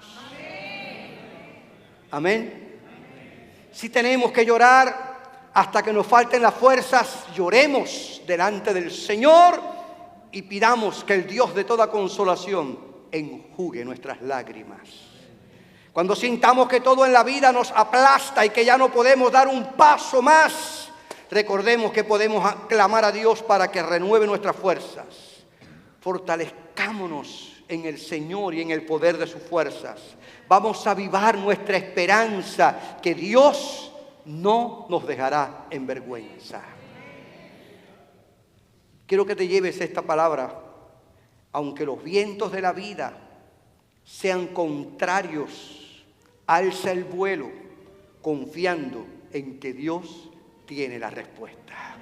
Amén. Si tenemos que llorar hasta que nos falten las fuerzas, lloremos delante del Señor y pidamos que el Dios de toda consolación enjugue nuestras lágrimas. Cuando sintamos que todo en la vida nos aplasta y que ya no podemos dar un paso más, recordemos que podemos clamar a Dios para que renueve nuestras fuerzas. Fortalezcámonos en el Señor y en el poder de sus fuerzas. Vamos a avivar nuestra esperanza que Dios no nos dejará en vergüenza. Quiero que te lleves esta palabra. Aunque los vientos de la vida sean contrarios, alza el vuelo confiando en que Dios tiene la respuesta.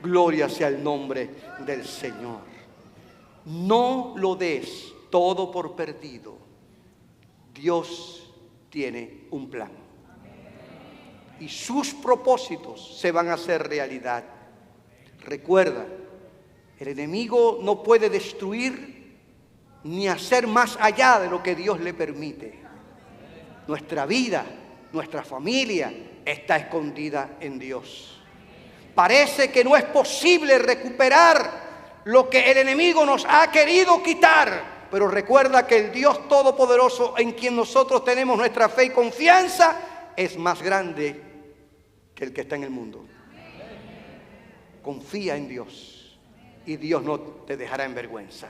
Gloria sea el nombre del Señor. No lo des todo por perdido. Dios tiene un plan. Y sus propósitos se van a hacer realidad. Recuerda, el enemigo no puede destruir ni hacer más allá de lo que Dios le permite. Nuestra vida, nuestra familia está escondida en Dios. Parece que no es posible recuperar lo que el enemigo nos ha querido quitar. Pero recuerda que el Dios Todopoderoso en quien nosotros tenemos nuestra fe y confianza es más grande que el que está en el mundo. Confía en Dios y Dios no te dejará en vergüenza.